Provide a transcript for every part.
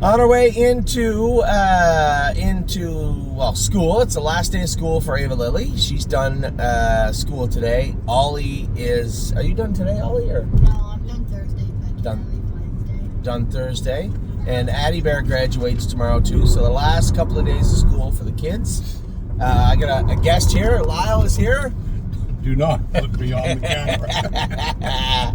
On our way into school. It's the last day of school for Ava Lily. She's done school today. Ollie is. Are you done today, Ollie? Or no, I'm done Thursday. Done Thursday. And Addie Bear graduates tomorrow too. So the last couple of days of school for the kids. I got a guest here. Lyle is here. Do not look beyond the camera.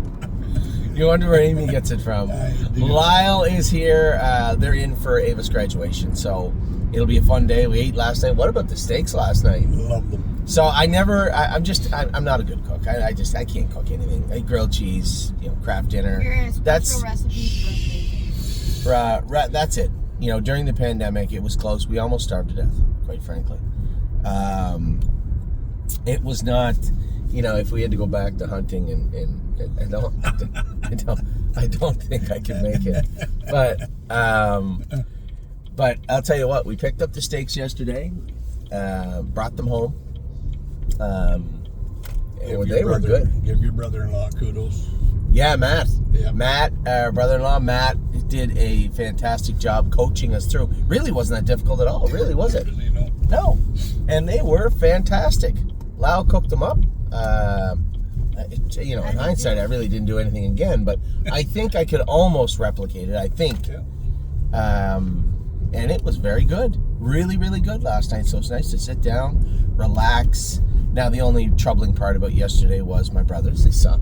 You wonder where Amy gets it from. Lyle is here. They're in for Ava's graduation, so it'll be a fun day. We ate last night. What about the steaks last night? Love them. So I'm not a good cook. I can't cook anything. I eat grilled cheese, craft dinner. That's recipes that's it. During the pandemic, it was close. We almost starved to death, quite frankly. It was not, if we had to go back to hunting and I don't think I can make it. But I'll tell you what, we picked up the steaks yesterday, brought them home. They were good. Give your brother-in-law kudos. Yeah, Matt. Yeah. Matt, our brother-in-law, Matt, did a fantastic job coaching us through. Really wasn't that difficult at all, really, was it? No. And they were fantastic. Lau cooked them up. In hindsight, I really didn't do anything again, but I think I could almost replicate it, I think. Yeah. And it was very good. Really, really good last night. So it's nice to sit down, relax. Now, the only troubling part about yesterday was my brothers. They suck.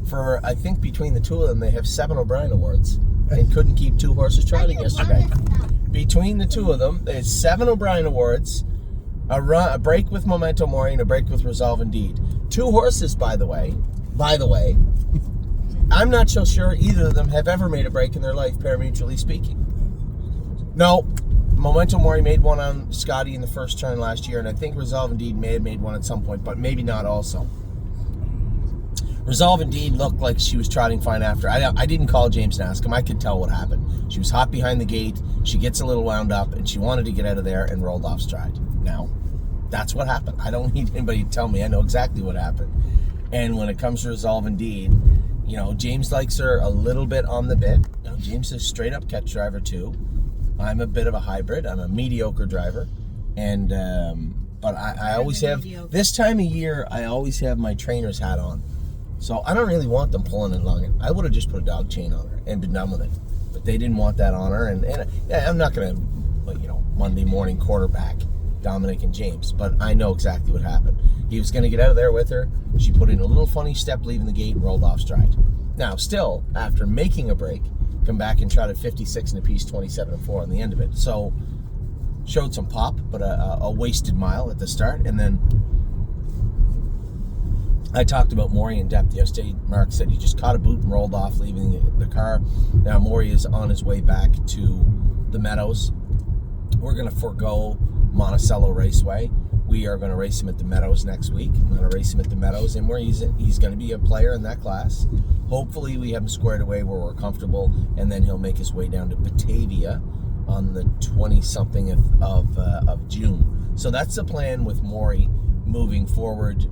For I think between the two of them, they have 7 O'Brien Awards and couldn't keep 2 horses trotting yesterday. Between the two of them, there's 7 O'Brien Awards, a break with Memento Mori, and a break with Resolve and Deed. 2 horses, by the way, I'm not so sure either of them have ever made a break in their life, pari-mutually speaking. No, Memento Mori made one on Scotty in the first turn last year, and I think Resolve and Deed may have made one at some point, but maybe not also. Resolve and Deed looked like she was trotting fine after. I didn't call James and ask him. I could tell what happened. She was hot behind the gate. She gets a little wound up, and she wanted to get out of there and rolled off stride. Now, that's what happened. I don't need anybody to tell me. I know exactly what happened. And when it comes to Resolve and Deed, James likes her a little bit on the bit. James is a straight-up catch driver, too. I'm a bit of a hybrid. I'm a mediocre driver. And but I always have, this time of year, I always have my trainer's hat on. So I don't really want them pulling it along. I would have just put a dog chain on her and been done with it. But they didn't want that on her. And I'm not going to, Monday morning quarterback Dominic and James. But I know exactly what happened. He was going to get out of there with her. She put in a little funny step leaving the gate and rolled off stride. Now, still, after making a break, come back and trotted 56 and a piece, 27 and 4 on the end of it. So, showed some pop, but a wasted mile at the start. And then I talked about Maury in depth yesterday. Mark said he just caught a boot and rolled off, leaving the car. Now Maury is on his way back to the Meadows. We're going to forego Monticello Raceway. We are going to race him at the Meadows next week. I'm going to race him at the Meadows, and where he's going to be a player in that class. Hopefully we have him squared away where we're comfortable, and then he'll make his way down to Batavia on the 20-something of June. So that's the plan with Maury moving forward.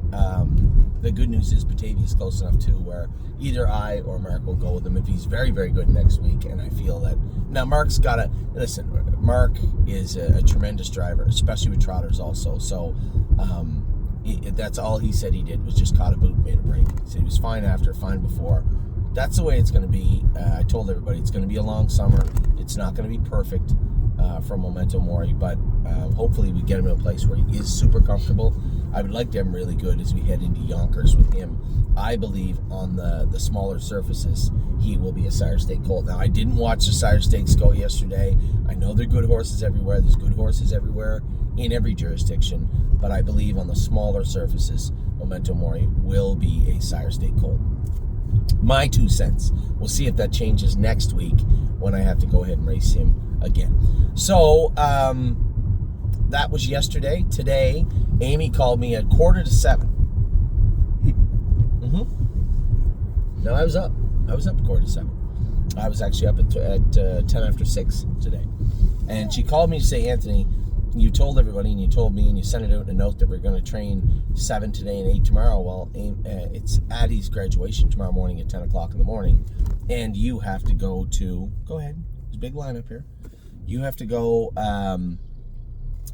The good news is Batavia is close enough too, where either I or Mark will go with him if he's very, very good next week. And I feel that now Mark's got to listen. Mark is a tremendous driver, especially with trotters also. So that's all he said he did was just caught a boot and made a break. He said he was fine after, fine before. That's the way it's going to be. I told everybody it's going to be a long summer. It's not going to be perfect for Memento Mori, but hopefully we get him in a place where he is super comfortable. I would like to have him really good as we head into Yonkers with him. I believe on the smaller surfaces, he will be a Sire State colt. Now, I didn't watch the Sire Stakes go yesterday. I know there are good horses everywhere. There's good horses everywhere in every jurisdiction. But I believe on the smaller surfaces, Memento Mori will be a Sire State colt. My 2 cents. We'll see if that changes next week when I have to go ahead and race him again. So, that was yesterday. Today, Amy called me at 6:45. No, I was up. I was up at 6:45. I was actually up at 10 after 6 today. And she called me to say, Anthony, you told everybody and you told me and you sent it out in a note that we're going to train 7 today and 8 tomorrow. Well, it's Addie's graduation tomorrow morning at 10 o'clock in the morning. And you have to go to... Go ahead. big lineup here. You have to go.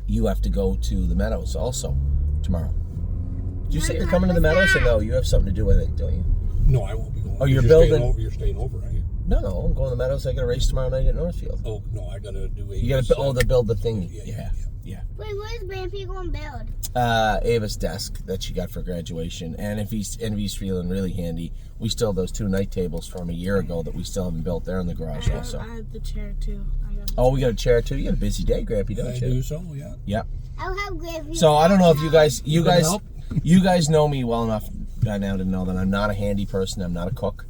You have to go to the Meadows also tomorrow. Did you say you're coming to the Meadows, or no? You have something to do with it, don't you? No, I won't be going. Oh, you're building. You're staying over, right? No, I'm going to the Meadows. I got a race tomorrow night at Northfield. Oh no, I gotta do a. You got to build the thing. Yeah. Wait, what is Grandpa going to build? Ava's desk that she got for graduation, and if he's feeling really handy, we still have those 2 night tables from a year ago that we still haven't built. They're in the garage also. I have the chair too. Oh, we got a chair too. You got a busy day, Grampy, don't I you? do so, yeah. Yeah. I'll have Grandpa. So I don't know if you guys help? you guys know me well enough by now to know that I'm not a handy person. I'm not a cook.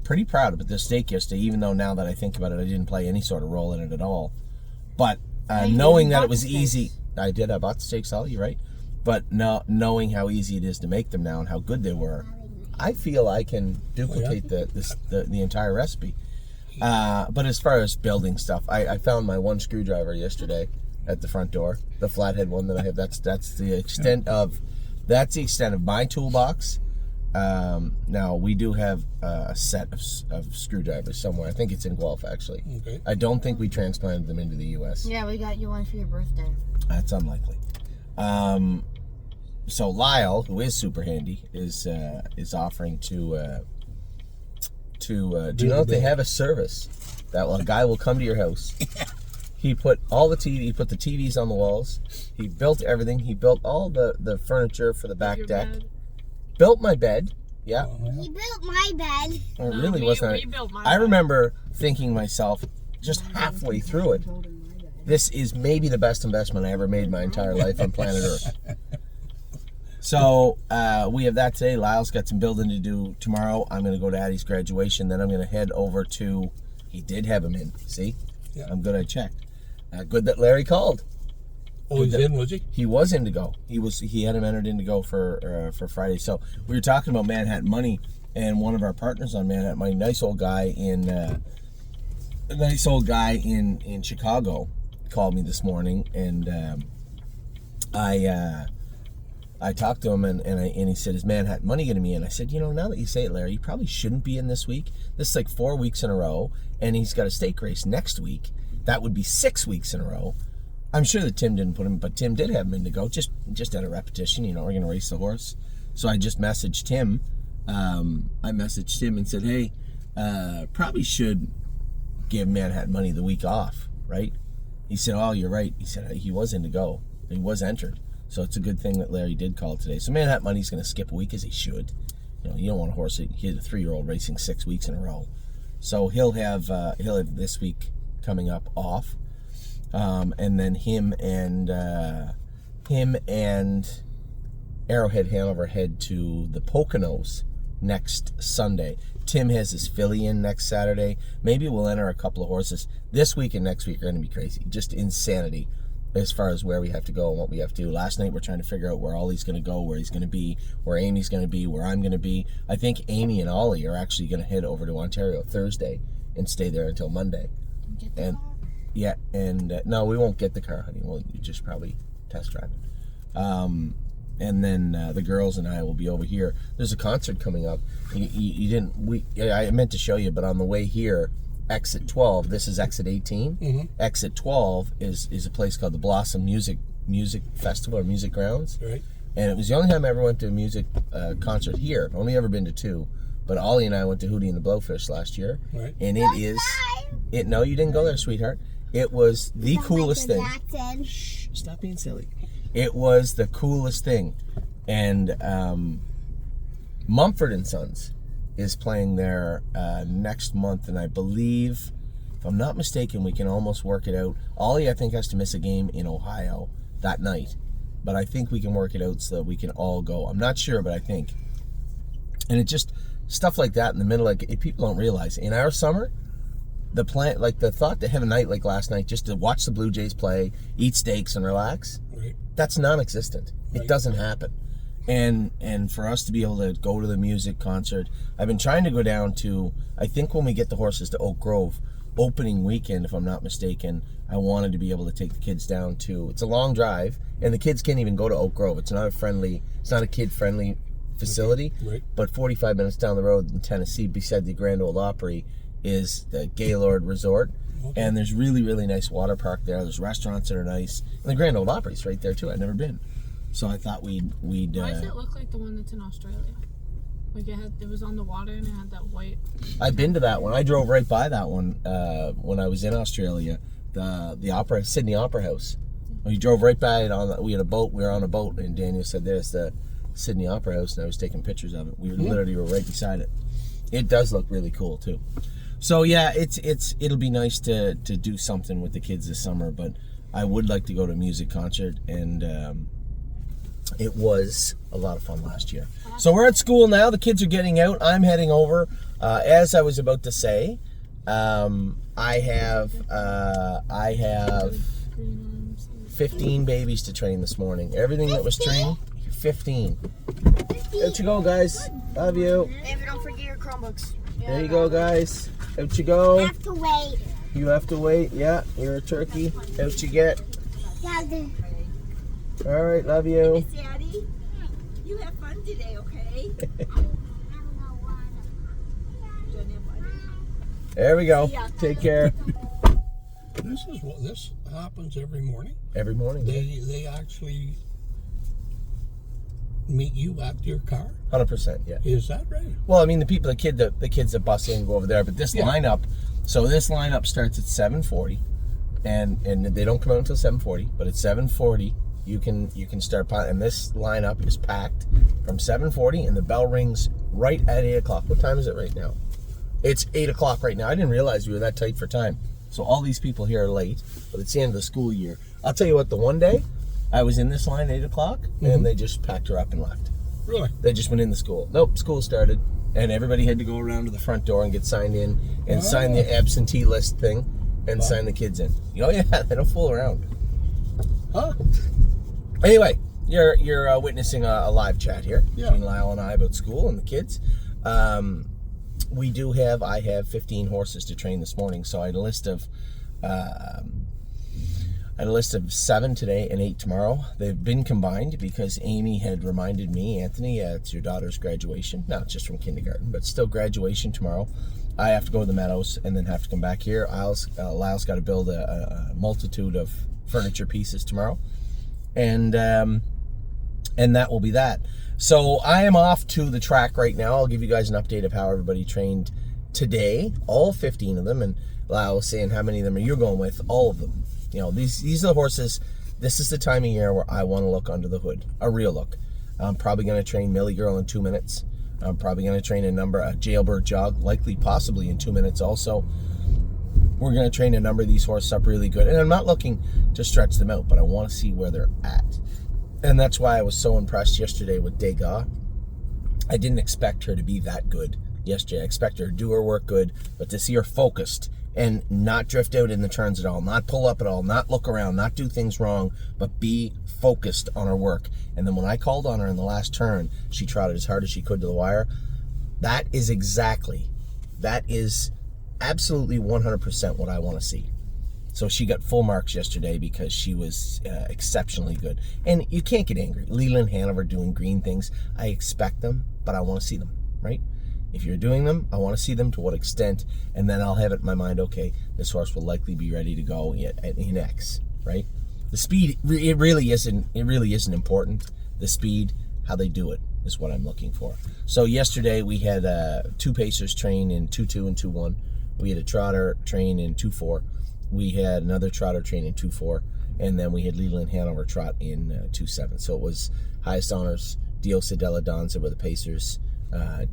Pretty proud of it. The steak yesterday, even though now that I think about it, I didn't play any sort of role in it at all. But knowing that it was easy, I did. I bought the steaks all. You're right. But knowing how easy it is to make them now and how good they were, I feel I can duplicate the entire recipe. But as far as building stuff, I found my one screwdriver yesterday at the front door, the flathead one that I have. That's the extent of my toolbox. Now we do have a set of screwdrivers somewhere. I think it's in Guelph actually. Okay. I don't think we transplanted them into the U.S. Yeah, we got you one for your birthday. That's unlikely. So Lyle, who is super handy, is offering to do you know that they have a service that a guy will come to your house. He put the TVs on the walls. He built everything. He built all the furniture for the back deck. Bed. Built my bed. Yeah. He built my bed. Oh, No, really? we Wasn't built my I bed. remember thinking myself, just halfway through it, this is maybe the best investment I ever made in my entire life on planet Earth. So we have that today. Lyle's got some building to do tomorrow. I'm going to go to Addie's graduation. Then I'm going to head over to. He did have him in. See, Yeah. I'm good. I checked. Good that Larry called. Oh, he's in, was he? He was in to go. He had him entered in to go for Friday. So we were talking about Manhattan Money, and one of our partners on Manhattan Money, nice old guy in Chicago, called me this morning, and I talked to him, and he said, "Is Manhattan Money going to be in?" I said, now that you say it, Larry, he probably shouldn't be in this week. This is like 4 weeks in a row, and he's got a stake race next week. That would be 6 weeks in a row. I'm sure that Tim didn't put him, but Tim did have him in to go, just at a repetition. We're going to race the horse. So I just messaged him. I messaged him and said, "Hey, probably should give Manhattan Money the week off, right?" He said, "Oh, you're right." He said he was in to go. He was entered. So it's a good thing that Larry did call today. So Manhattan Money's going to skip a week, as he should. You don't want a horse that hit a 3-year-old racing 6 weeks in a row. So he'll have this week coming up off, and then him and Arrowhead Hanover head to the Poconos next Sunday. Tim has his filly in next Saturday. Maybe we'll enter a couple of horses. This week and next week are going to be crazy. Just insanity as far as where we have to go and what we have to do. Last night we're trying to figure out where Ollie's going to go, where he's going to be, where Amy's going to be, where I'm going to be. I think Amy and Ollie are actually going to head over to Ontario Thursday and stay there until Monday. And yeah, and no, we won't get the car, honey. We'll just probably test drive it. And then the girls and I will be over here. There's a concert coming up. I meant to show you, but on the way here, exit 12. This is exit 18. Mm-hmm. Exit 12 is a place called the Blossom Music Festival or Music Grounds. Right. And it was the only time I ever went to a music concert here. I've only ever been to 2. But Ollie and I went to Hootie and the Blowfish last year. Right. And no, you didn't go there, sweetheart. It was the coolest thing. Shh, stop being silly. It was the coolest thing. And Mumford & Sons is playing there next month, and I believe, if I'm not mistaken, we can almost work it out. Ollie, I think, has to miss a game in Ohio that night, but I think we can work it out so that we can all go. I'm not sure, but I think. And it just, stuff like that in the middle, like, people don't realize, in our summer, the thought to have a night like last night, just to watch the Blue Jays play, eat steaks, and relax, Right. that's non-existent. It Right. doesn't happen. And for us to be able to go to the music concert, I've been trying to go down to, I think when we get the horses to Oak Grove, opening weekend, if I'm not mistaken, I wanted to be able to take the kids down to, it's a long drive, and the kids can't even go to Oak Grove. It's not a kid-friendly facility, Right. but 45 minutes down the road in Tennessee, beside the Grand Ole Opry, is the Gaylord Resort. Okay. And there's really, really nice water park there. There's restaurants that are nice. And the Grand Ole Opry's right there, too. I've never been. So I thought we'd Why does it look like the one that's in Australia? Like it was on the water and it had that white... I've been to that one. I drove right by that one when I was in Australia. The opera, Sydney Opera House. We drove right by it. We had a boat. We were on a boat, and Daniel said, "There's the Sydney Opera House," and I was taking pictures of it. We literally were right beside it. It does look really cool too. So yeah, it'll be nice to do something with the kids this summer. But I would like to go to a music concert, and it was a lot of fun last year. So we're at school now. The kids are getting out. I'm heading over. As I was about to say, I have 15 babies to train this morning. Everything that was trained, 15. Out you go, guys. Love you. Baby, don't forget your Chromebooks. There you go, guys. Out you go. I have to wait. You have to wait. Yeah, you're a turkey. Out you get. Daddy. All right, love you. Daddy, you have fun today, okay? There we go. Take care. This happens every morning. Every morning. They actually meet you at your car. 100%. Yeah. Is that right? Well, I mean, the kids that bus in go over there, but this lineup. So this lineup starts at 7:40, and they don't come out until 7:40. But at 7:40, you can start. And this lineup is packed from 7:40, and the bell rings right at 8 o'clock. What time is it right now? It's 8 o'clock right now. I didn't realize we were that tight for time. So all these people here are late, but it's the end of the school year. I'll tell you what, the one day I was in this line at 8 o'clock, and they just packed her up and left. Really? They just went into school. Nope, school started, and everybody had to go around to the front door and get signed in and sign the absentee list thing and sign the kids in. Oh yeah, they don't fool around. Huh? Anyway, you're witnessing a live chat here between Lyle and I about school and the kids. I have 15 horses to train this morning, so I had a list of 7 today and 8 tomorrow. They've been combined because Amy had reminded me, Anthony, it's your daughter's graduation. Not just from kindergarten, but still graduation tomorrow. I have to go to the meadows and then have to come back here. Lyle's got to build a multitude of furniture pieces tomorrow, and that will be that. So I am off to the track right now. I'll give you guys an update of how everybody trained today, all 15 of them, and Lyle was saying how many of them are you going with? All of them. You know, these are the horses. This is the time of year where I want to look under the hood, a real look. I'm probably going to train Millie Girl in 2 minutes. I'm probably going to train a Jailbird Jog, possibly in 2 minutes also. We're going to train a number of these horses up really good. And I'm not looking to stretch them out, but I want to see where they're at. And that's why I was so impressed yesterday with Degas. I didn't expect her to be that good yesterday. I expect her to do her work good, but to see her focused and not drift out in the turns at all, not pull up at all, not look around, not do things wrong, but be focused on her work. And then when I called on her in the last turn, she trotted as hard as she could to the wire. That is absolutely 100% what I want to see. So she got full marks yesterday because she was exceptionally good. And you can't get angry. Leland Hanover doing green things, I expect them, but I want to see them, right? If you're doing them, I want to see them to what extent, and then I'll have it in my mind, okay, this horse will likely be ready to go in X, right? The speed, it really isn't important. The speed, how they do it, is what I'm looking for. So yesterday we had 2 pacers train in 2-2 and 2-1. We had a trotter train in 2-4. We had another trotter train in 2-4, and then we had Leland Hanover trot in 2-7. So it was highest honors, Diosa Della Danza were the pacers,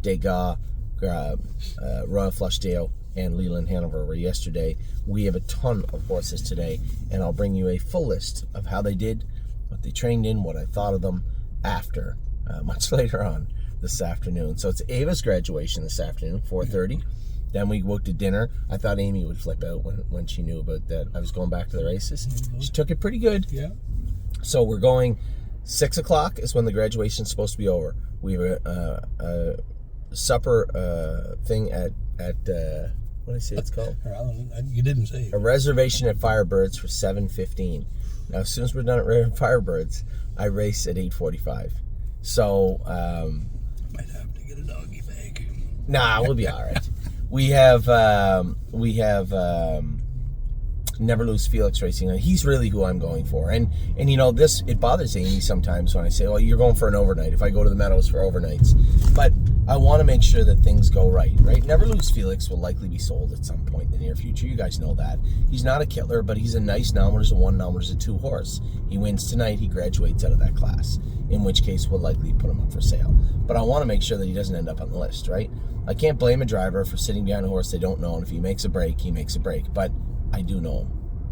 Degas, Royal Flushdale, and Leland Hanover were yesterday. We have a ton of horses today, and I'll bring you a full list of how they did, what they trained in, what I thought of them after, much later on this afternoon. So it's Ava's graduation this afternoon, 4:30. Then we go to dinner. I thought Amy would flip out when she knew about that. I was going back to the races. She took it pretty good. Yeah. So we're going 6 o'clock is when the graduation's supposed to be over. We have a supper thing at what did I say it's called? You didn't say. A reservation at Firebirds for 7:15. Now, as soon as we're done at Firebirds, I race at 8:45. So might have to get a doggy bag. Nah, we'll be all right. we have Never Lose Felix Racing, and he's really who I'm going for. And you know, it bothers Amy sometimes when I say, well, you're going for an overnight if I go to the Meadows for overnights. But I want to make sure that things go right? Never Lose Felix will likely be sold at some point in the near future. You guys know that. He's not a killer, but he's a nice nominators, a 1 nominators, a 2 horse. He wins tonight, he graduates out of that class, in which case we'll likely put him up for sale. But I want to make sure that he doesn't end up on the list, right? I can't blame a driver for sitting behind a horse they don't know, and if he makes a break, he makes a break. But I do know him.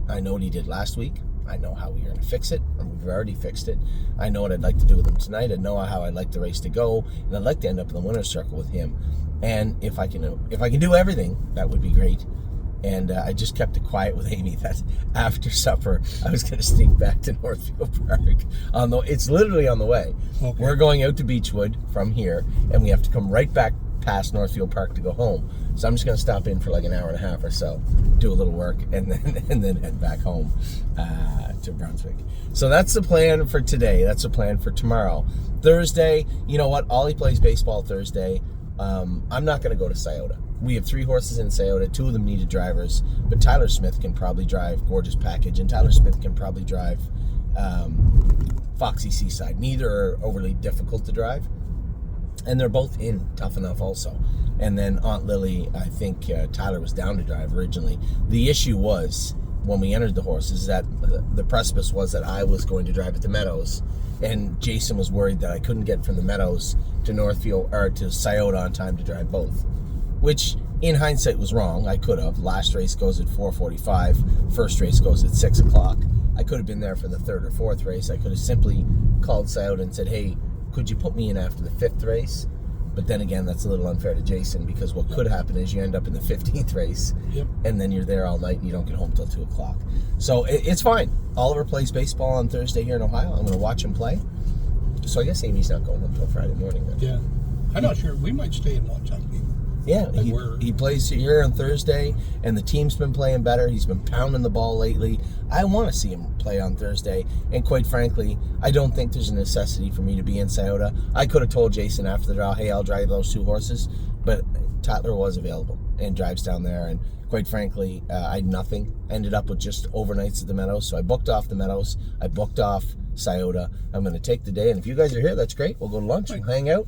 I know what he did last week. I know how we're going to fix it, and we've already fixed it. I know what I'd like to do with him tonight. I know how I'd like the race to go, and I'd like to end up in the winner's circle with him. And if I can do everything, that would be great. And I just kept it quiet with Amy that after supper, I was going to sneak back to Northfield Park. It's literally on the way. Okay. We're going out to Beechwood from here, and we have to come right back past Northfield Park to go home. So I'm just going to stop in for like an hour and a half or so, do a little work, and then head back home to Brunswick. So that's the plan for today. That's the plan for tomorrow. Thursday, you know what? Ollie plays baseball Thursday. I'm not going to go to Scioto. We have 3 horses in Scioto. 2 of them needed drivers, but Tyler Smith can probably drive Gorgeous Package, and Tyler Smith can probably drive Foxy Seaside. Neither are overly difficult to drive, and they're both in tough enough also. And then Aunt Lily, I think Tyler was down to drive originally. The issue was, when we entered the horses, that the precipice was that I was going to drive at the Meadows, and Jason was worried that I couldn't get from the Meadows to Northfield or to Scioto on time to drive both, which in hindsight was wrong. I could have. Last race goes at 4:45. First race goes at 6 o'clock. I could have been there for the 3rd or 4th race. I could have simply called Scioto and said, hey, could you put me in after the 5th race? But then again, that's a little unfair to Jason, because what could happen is you end up in the 15th race, and then you're there all night and you don't get home till 2 o'clock. So it's fine. Oliver plays baseball on Thursday here in Ohio. I'm going to watch him play. So I guess Amy's not going until Friday morning then. Yeah. I'm not sure. We might stay and watch that game. Yeah, he plays here on Thursday, and the team's been playing better. He's been pounding the ball lately. I want to see him play on Thursday, and quite frankly, I don't think there's a necessity for me to be in Scioto. I could have told Jason after the draw, hey, I'll drive those 2 horses, but Tyler was available and drives down there, and quite frankly, I had nothing. Ended up with just overnights at the Meadows, so I booked off the Meadows. I booked off Scioto. I'm going to take the day, and if you guys are here, that's great. We'll go to lunch, we'll hang out,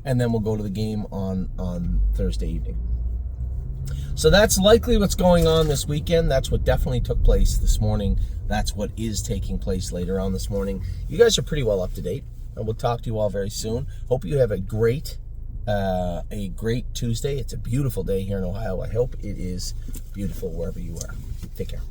and then we'll go to the game on Thursday evening. So that's likely what's going on this weekend. That's what definitely took place this morning. That's what is taking place later on this morning. You guys are pretty well up to date, and we'll talk to you all very soon. Hope you have a great Tuesday. It's a beautiful day here in Ohio. I hope it is beautiful wherever you are. Take care.